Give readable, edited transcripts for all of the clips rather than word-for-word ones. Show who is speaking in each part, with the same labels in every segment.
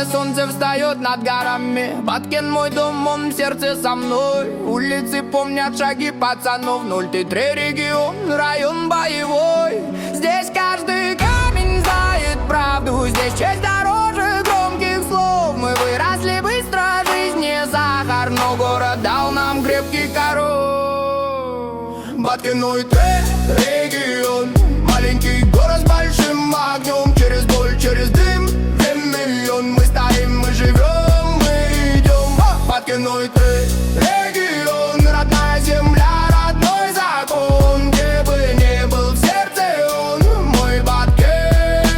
Speaker 1: Красное солнце встает над горами. Баткин мой дом, он в сердце со мной. Улицы помнят шаги пацанов. 0-3 регион, район боевой. Здесь каждый камень знает правду. Здесь честь дороже громких слов. Мы выросли быстро, жизнь не сахар, но город дал нам крепкий коров. Баткин 0-3 регион, маленький город с большим огнем. Через боль, через дым, 2 миллион. Мы стоим, мы живем, мы идем. Баткин 0-3 регион, родная земля, родной закон. Где бы ни был в сердце он, мой Баткин,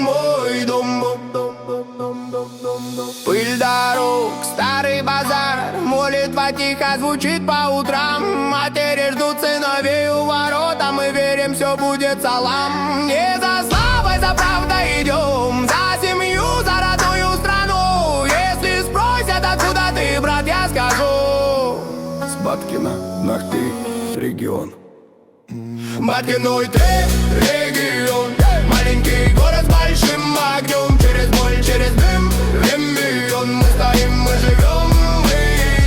Speaker 1: мой дом. Пыль дорог, старый базар, молитва тихо звучит по утрам. Матери ждут сыновей у ворот, а мы верим, все будет салам. Не за славой, за правдой идем, за семью, за родную страну. Если спросят, откуда ты, брат, я скажу:
Speaker 2: С Баткина, Нахты, регион.
Speaker 1: Баткин 0-3 регион, маленький город с большим огнем. Через боль, через дым, 2 миллион. Мы стоим, мы живем, мы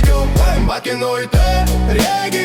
Speaker 1: идем. Баткин 0-3 регион.